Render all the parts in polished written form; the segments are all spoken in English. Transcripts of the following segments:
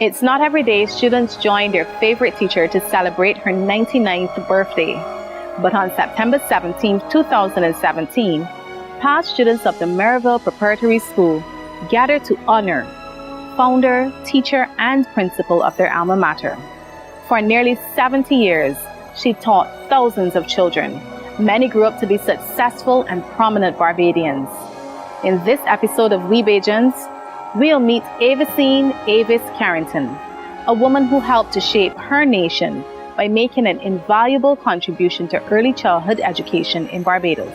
It's not every day students join their favorite teacher to celebrate her 99th birthday. But on September 17, 2017, past students of the Merrivale Preparatory School gathered to honor founder, teacher, and principal of their alma mater. For nearly 70 years, she taught thousands of children. Many grew up to be successful and prominent Barbadians. In this episode of We Bajans, we'll meet Avis Carrington, a woman who helped to shape her nation by making an invaluable contribution to early childhood education in Barbados.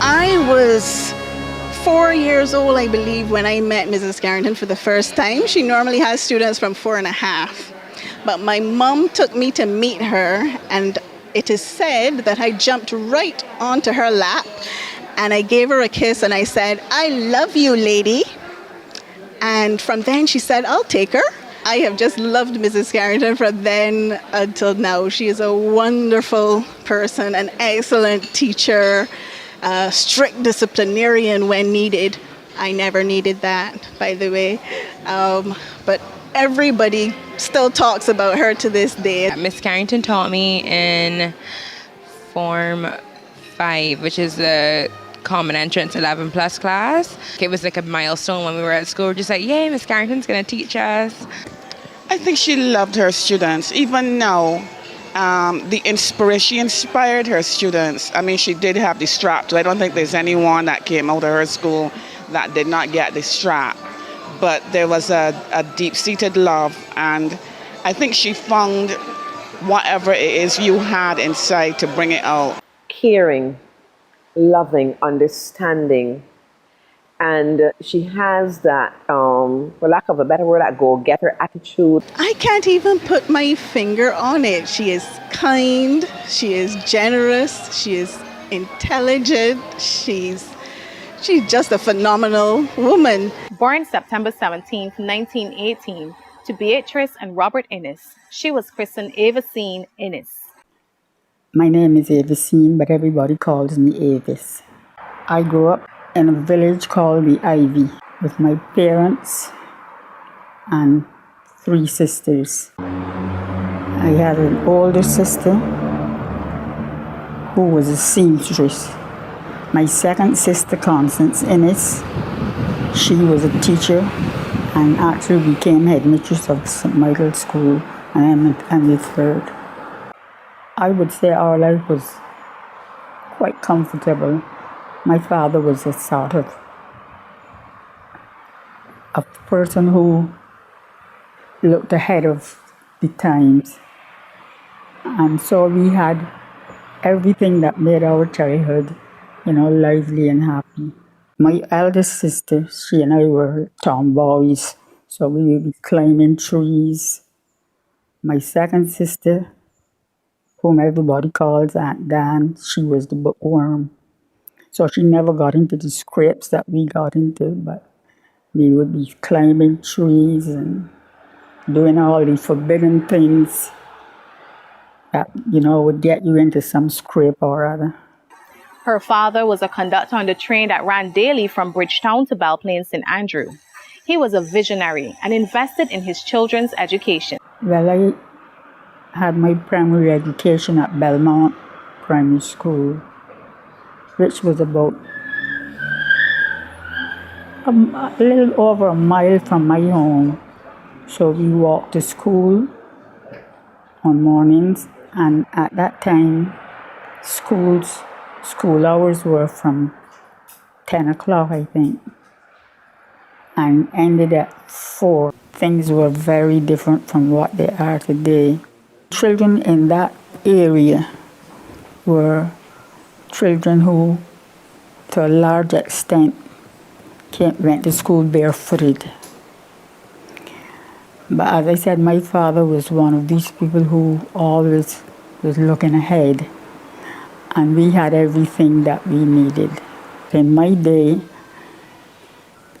I was 4 years old, I believe, when I met Mrs. Carrington for the first time. She normally has students from 4.5. But my mom took me to meet her, and it is said that I jumped right onto her lap and I gave her a kiss and I said, "I love you, lady." And from then she said, "I'll take her." I have just loved Mrs. Carrington from then until now. She is a wonderful person, an excellent teacher, a strict disciplinarian when needed. I never needed that, by the way. But everybody still talks about her to this day. Miss Carrington taught me in Form 5, which is the Common Entrance 11 plus class. It was like a milestone when we were at school. We're just like, yay, Miss Carrington's going to teach us. I think she loved her students. Even now, she inspired her students. I mean, she did have the strap too. I don't think there's anyone that came out of her school that did not get the strap. But there was a deep-seated love, and I think she found whatever it is you had inside to bring it out. Caring, loving, understanding, and she has that, for lack of a better word, that go-getter attitude. I can't even put my finger on it. She is kind, she is generous, she is intelligent, she's just a phenomenal woman. Born September 17, 1918, to Beatrice and Robert Innes, she was christened Avis Innes. My name is Avis, but everybody calls me Avis. I grew up in a village called the Ivy with my parents and 3 sisters. I had an older sister who was a seamstress. My second sister, Constance Innes, she was a teacher and actually became headmistress of St. Michael's School, and I'm the third. I would say our life was quite comfortable. My father was a sort of a person who looked ahead of the times. And so we had everything that made our childhood, lively and happy. My eldest sister, she and I were tomboys, so we would be climbing trees. My second sister, whom everybody calls Aunt Dan, she was the bookworm. So she never got into the scrapes that we got into, but we would be climbing trees and doing all the forbidden things that, would get you into some scrape or other. Her father was a conductor on the train that ran daily from Bridgetown to Belle Plaine St. Andrew. He was a visionary and invested in his children's education. Well, I had my primary education at Belmont Primary School, which was about a little over a mile from my home. So we walked to school on mornings, and at that time, school hours were from 10 o'clock, I think, and ended at 4. Things were very different from what they are today. Children in that area were children who, to a large extent, went to school barefooted. But as I said, my father was one of these people who always was looking ahead, and we had everything that we needed. In my day,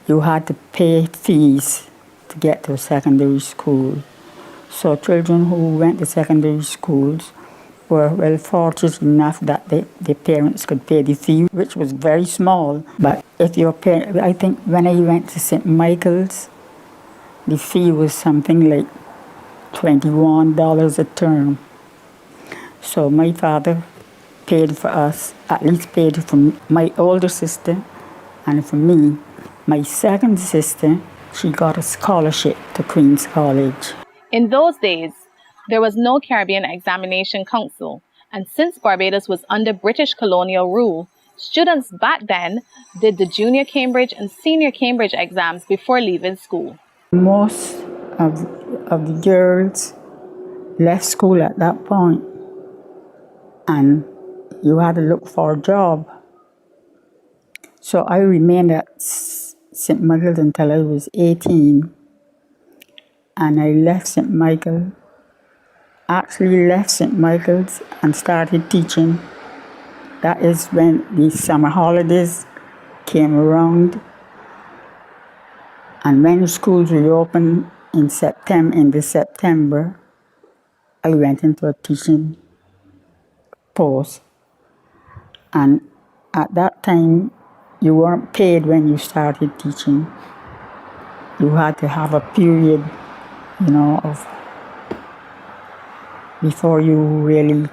you had to pay fees to get to secondary school. So children who went to secondary schools were well fortunate enough that the parents could pay the fee, which was very small. But if your parent, I think when I went to St. Michael's, the fee was something like $21 a term. So my father paid for us, at least paid for my older sister and for me. My second sister, she got a scholarship to Queen's College. In those days, there was no Caribbean Examination Council, and since Barbados was under British colonial rule, students back then did the junior Cambridge and senior Cambridge exams before leaving school. Most of the girls left school at that point, and you had to look for a job. So I remained at St. Michael's until I was 18, and I left St. Michael's and started teaching. That is when the summer holidays came around, and when the schools reopened in September, I went into a teaching post. And at that time, you weren't paid when you started teaching. You had to have a period, of before you really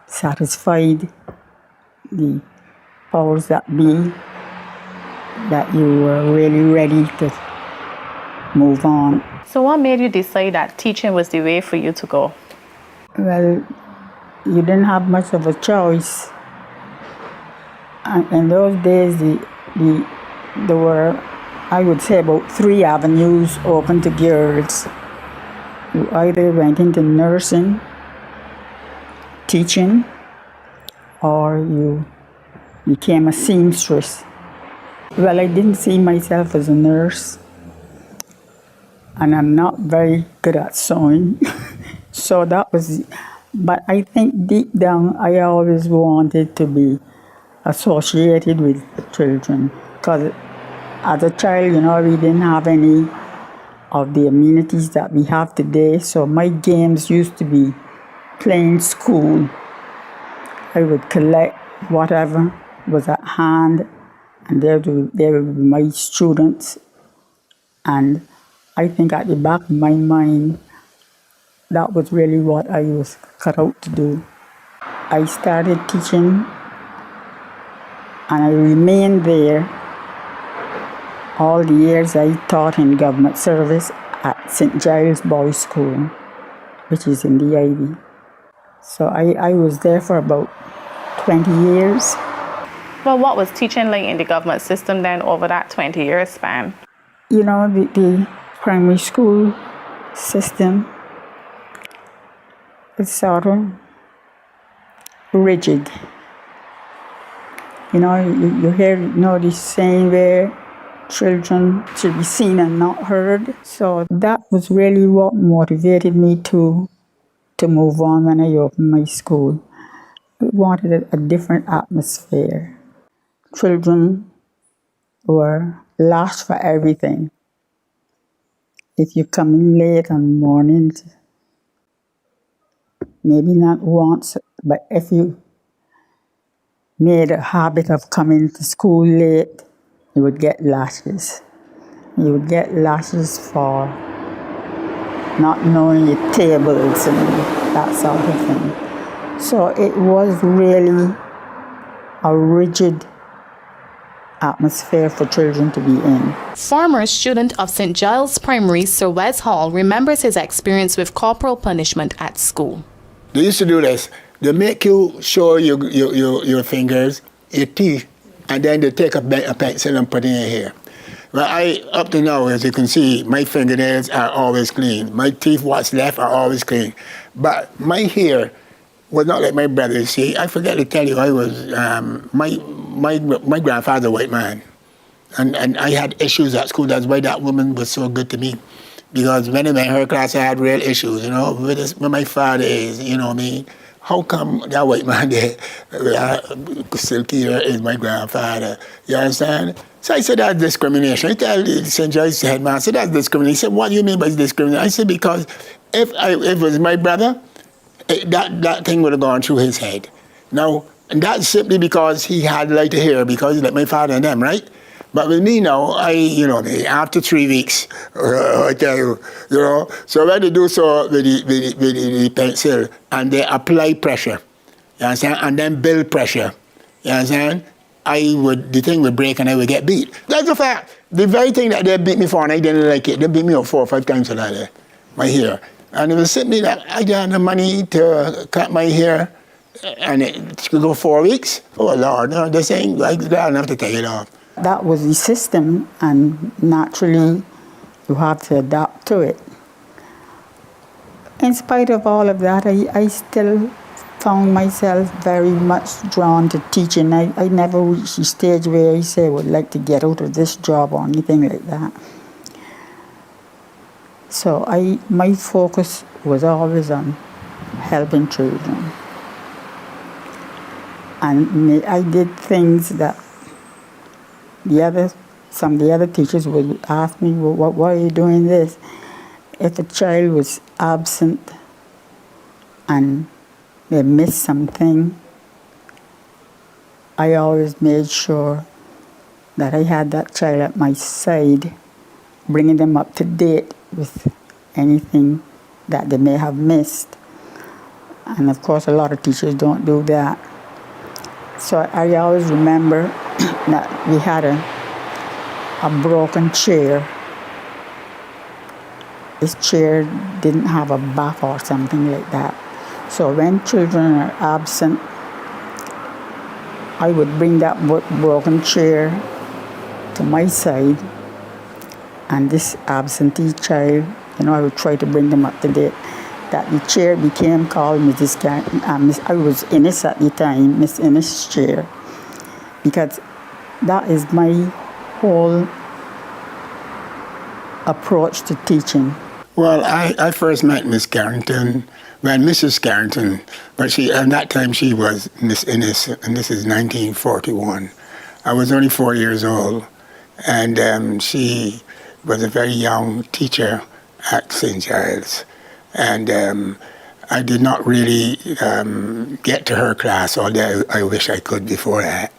satisfied the powers that be, that you were really ready to move on. So what made you decide that teaching was the way for you to go? Well, you didn't have much of a choice. And in those days, there were, I would say, about 3 avenues open to girls. You either went into nursing, teaching, or you became a seamstress. Well, I didn't see myself as a nurse, and I'm not very good at sewing. So that was, but I think deep down, I always wanted to be associated with children, because as a child, we didn't have any of the amenities that we have today. So my games used to be playing school. I would collect whatever was at hand, and there would be my students. And I think at the back of my mind, that was really what I was cut out to do. I started teaching, and I remained there all the years I taught in government service at St. Giles Boys' School, which is in the Ivy. So I was there for about 20 years. Well, what was teaching like in the government system then over that 20-year span? The primary school system is sort of rigid. You hear this saying where children should be seen and not heard. So that was really what motivated me to move on when I opened my school. I wanted a different atmosphere. Children were last for everything. If you come in late on mornings, maybe not once, but if you made a habit of coming to school late, you would get lashes. You would get lashes for not knowing your tables and that sort of thing. So it was really a rigid atmosphere for children to be in. Former student of St. Giles Primary, Sir Wes Hall, remembers his experience with corporal punishment at school. They used to do this. They make you show your fingers, your teeth, and then they take a pencil and put it in your hair. Well, up to now, as you can see, my fingernails are always clean. My teeth, what's left, are always clean. But my hair was not like my brother. See, I forgot to tell you, I was, my grandfather's a white man. And I had issues at school. That's why that woman was so good to me. Because when I'm in her class, I had real issues, where my father is, what I mean? How come that white man there, silky hair, is my grandfather? You understand? So I said, that's discrimination. I tell St. John's headmaster, that's discrimination. He said, what do you mean by discrimination? I said, because if it was my brother, that thing would have gone through his head. Now, And that's simply because he had lighter hair, because he like my father and them, right? But with me now, after 3 weeks, I tell you, so when they do so with the pencil, and they apply pressure, you understand, and then build pressure, you understand, the thing would break and I would get beat. That's a fact. The very thing that they beat me for, and I didn't like it, they beat me up 4 or 5 times for that, my hair. And it was simply that I didn't have the money to cut my hair, and it could go 4 weeks. Oh, Lord, no, they're saying, like, I don't have to take it off. That was the system, and naturally you have to adapt to it. In spite of all of that, I still found myself very much drawn to teaching. I never reached the stage where I say I would like to get out of this job or anything like that. So my focus was always on helping children. And I did things that some of the other teachers would ask me, well, why are you doing this? If a child was absent and they missed something, I always made sure that I had that child at my side, bringing them up to date with anything that they may have missed. And of course, a lot of teachers don't do that. So I always remember that we had a broken chair. This chair didn't have a back or something like that. So when children are absent, I would bring that broken chair to my side, and this absentee child, I would try to bring them up to date. That the chair became called Mrs. I was Innes at the time, Miss Innes' chair, because that is my whole approach to teaching. Well, I first met Miss Carrington when Mrs. Carrington, but at that time she was Miss Innes, and this is 1941. I was only 4 years old, and she was a very young teacher at St. Giles. And I did not really get to her class, although I wish I could before that,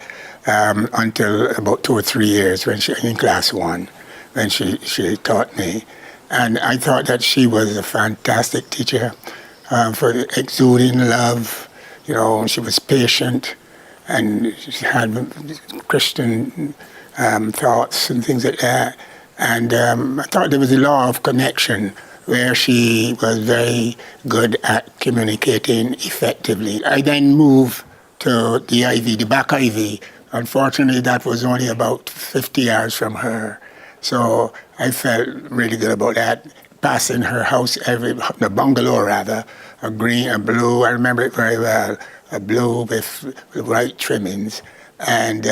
until about 2 or 3 years when in class 1, when she taught me. And I thought that she was a fantastic teacher for exuding love. She was patient, and she had Christian thoughts and things like that. And I thought there was a law of connection where she was very good at communicating effectively. I then moved to the Ivy, the back Ivy. Unfortunately, that was only about 50 yards from her. So I felt really good about that. Passing her house, the bungalow rather, a green, a blue, I remember it very well, a blue with white trimmings. And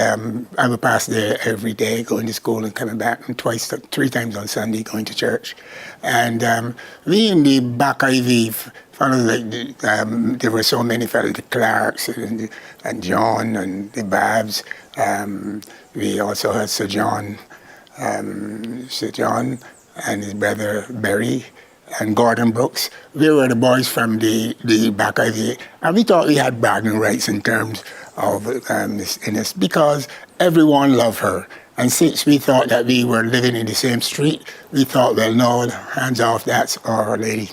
I would pass there every day, going to school and coming back, and 3 times on Sunday going to church. And we in the back Ivy, fellows there were so many fellows, the Clarks and John and the Babs. We also had Sir John and his brother Berry and Gordon Brooks. We were the boys from the back Ivy, and we thought we had bragging rights in terms of Miss Innes, because everyone loved her. And since we thought that we were living in the same street, we thought, well, no, hands off, that's our lady.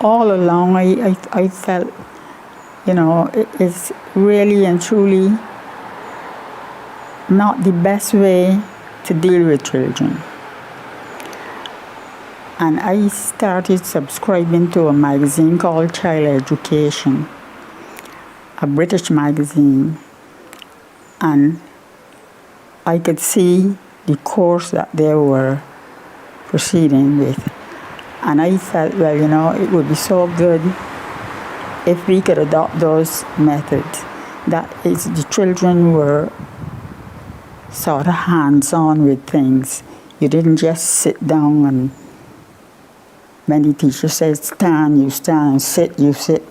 All along, I felt, it's really and truly not the best way to deal with children. And I started subscribing to a magazine called Child Education, a British magazine, and I could see the course that they were proceeding with. And I felt, well, it would be so good if we could adopt those methods. That is, the children were sort of hands-on with things. You didn't just sit down and many teachers say, stand, you stand, sit, you sit.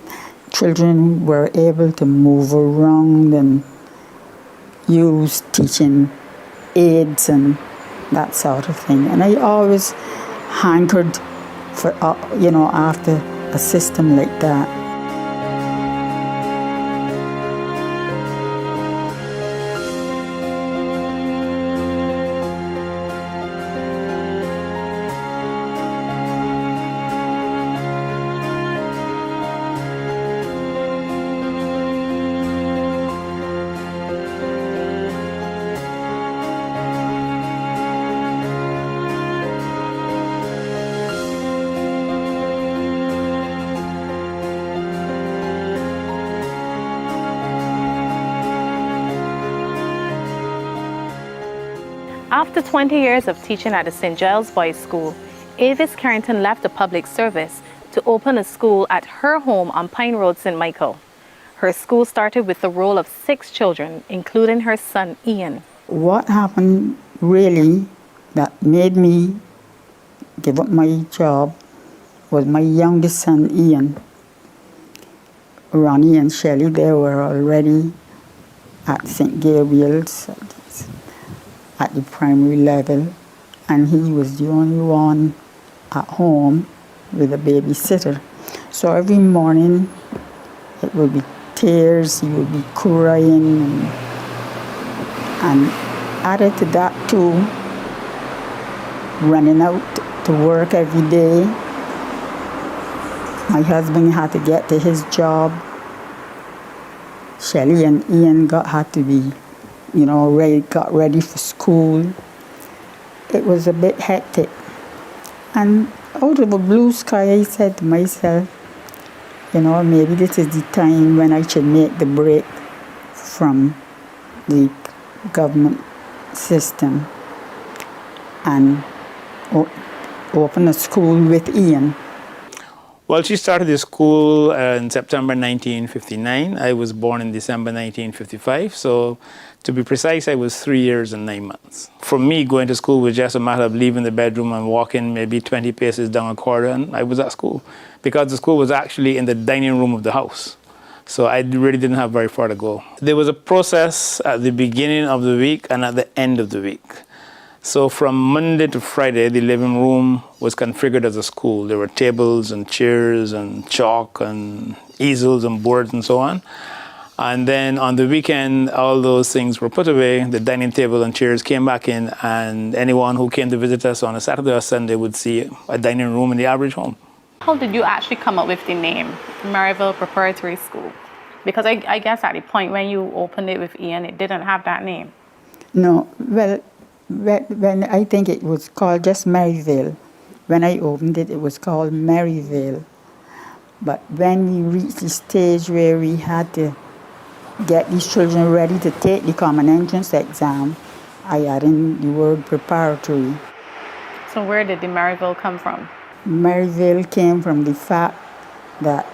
Children were able to move around and use teaching aids and that sort of thing. And I always hankered for, after a system like that. After 20 years of teaching at the St. Giles Boys School, Avis Carrington left the public service to open a school at her home on Pine Road, St. Michael. Her school started with the role of 6 children, including her son, Ian. What happened really that made me give up my job was my youngest son, Ian. Ronnie and Shelley, they were already at St. Gabriel's at the primary level, and he was the only one at home with a babysitter. So every morning it would be tears, he would be crying, and added to that too, running out to work every day. My husband had to get to his job. Shelley and Ian had to be, got ready for school. It was a bit hectic. And out of a blue sky, I said to myself, maybe this is the time when I should make the break from the government system and open a school with Ian. Well, she started the school in September 1959. I was born in December 1955. So to be precise, I was 3 years and 9 months. For me, going to school was just a matter of leaving the bedroom and walking maybe 20 paces down a corridor, and I was at school. Because the school was actually in the dining room of the house. So I really didn't have very far to go. There was a process at the beginning of the week and at the end of the week. So from Monday to Friday, the living room was configured as a school. There were tables and chairs and chalk and easels and boards and so on. And then on the weekend, all those things were put away. The dining table and chairs came back in, and anyone who came to visit us on a Saturday or Sunday would see a dining room in the average home. How did you actually come up with the name Merrivale Preparatory School? Because I guess at the point when you opened it with Ian, it didn't have that name. No, well, when I think it was called just Merrivale. When I opened it, it was called Merrivale. But when we reached the stage where we had to get these children ready to take the common entrance exam, I added in the word preparatory. So where did the Merrivale come from? Merrivale came from the fact that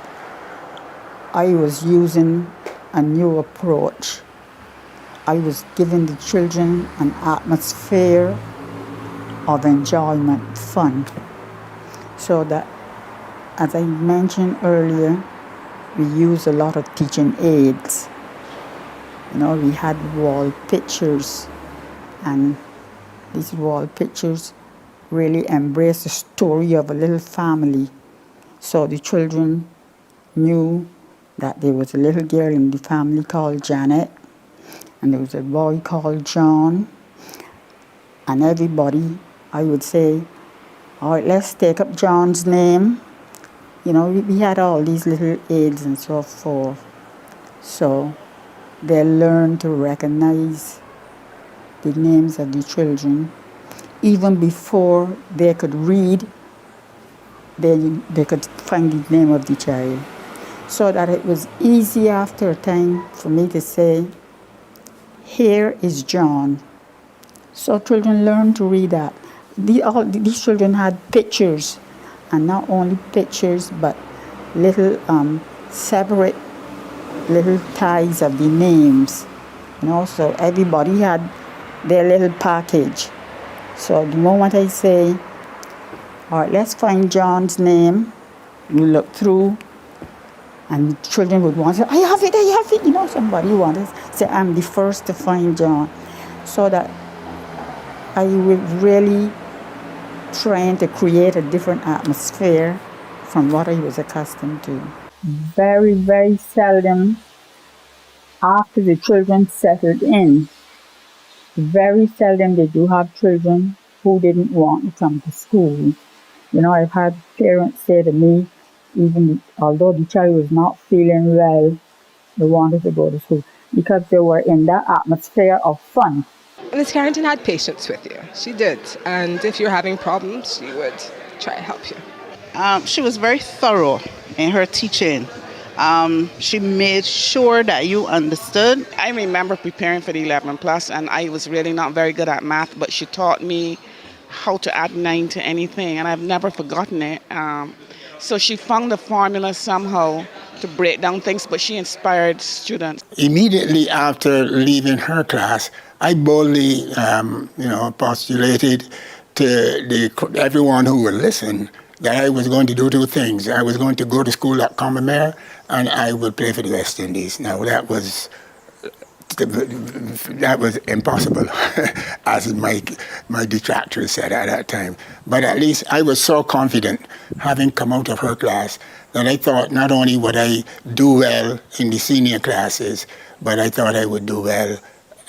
I was using a new approach. I was giving the children an atmosphere of enjoyment, fun. So that, as I mentioned earlier, we use a lot of teaching aids. We had wall pictures, and these wall pictures really embrace the story of a little family. So the children knew that there was a little girl in the family called Janet, and there was a boy called John, and everybody, I would say, all right, let's take up John's name. We had all these little aids and so forth. So they learned to recognize the names of the children. Even before they could read, they could find the name of the child. So that it was easy after a time for me to say, here is John. So children learned to read that. These children had pictures, and not only pictures, but little separate little tags of the names. So everybody had their little package. So the moment I say, all right, let's find John's name, you look through, and the children would want to say, I have it. Somebody wanted to say, I'm the first to find John. So that I was really trying to create a different atmosphere from what I was accustomed to. Very, very seldom after the children settled in, very seldom did you have children who didn't want to come to school. I've had parents say to me, even although the child was not feeling well, they wanted to go to school because they were in that atmosphere of fun. Ms. Carrington had patience with you. She did. And if you're having problems, she would try to help you. She was very thorough in her teaching. She made sure that you understood. I remember preparing for the 11 plus, and I was really not very good at math, but she taught me how to add 9 to anything, and I've never forgotten it. So she found the formula somehow to break down things, but she inspired students. Immediately after leaving her class, I boldly, postulated to everyone who would listen that I was going to do two things. I was going to go to school at Commermere, and I would play for the West Indies. Now that was impossible, as my detractors said at that time. But at least I was so confident, having come out of her class, that I thought not only would I do well in the senior classes, but I thought I would do well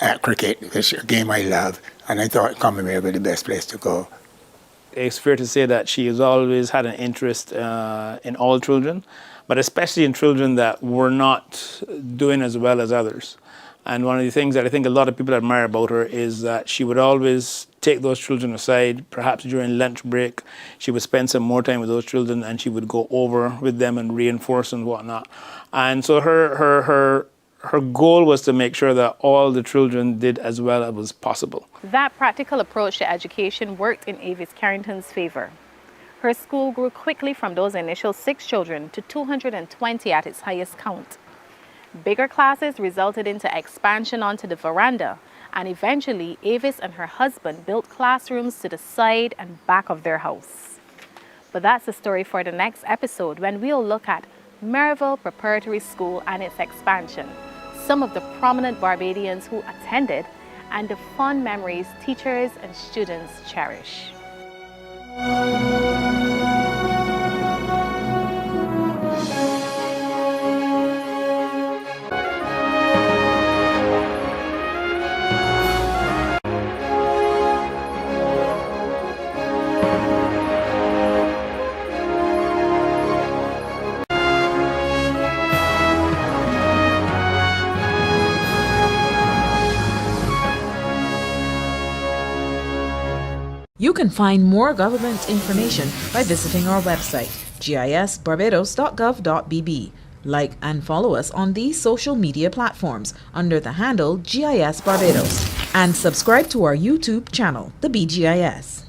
at cricket, which is a game I love, and I thought Commermere was the best place to go. It's fair to say that she has always had an interest in all children, but especially in children that were not doing as well as others. And one of the things that I think a lot of people admire about her is that she would always take those children aside, perhaps during lunch break. She would spend some more time with those children, and she would go over with them and reinforce and whatnot. And so her goal was to make sure that all the children did as well as was possible. That practical approach to education worked in Avis Carrington's favor. Her school grew quickly from those initial 6 children to 220 at its highest count. Bigger classes resulted into expansion onto the veranda, and eventually Avis and her husband built classrooms to the side and back of their house. But that's the story for the next episode, when we'll look at Merrivale Preparatory School and its expansion, some of the prominent Barbadians who attended, and the fond memories teachers and students cherish. You can find more government information by visiting our website, gisbarbados.gov.bb. Like and follow us on these social media platforms under the handle GIS Barbados, and subscribe to our YouTube channel, the BGIS.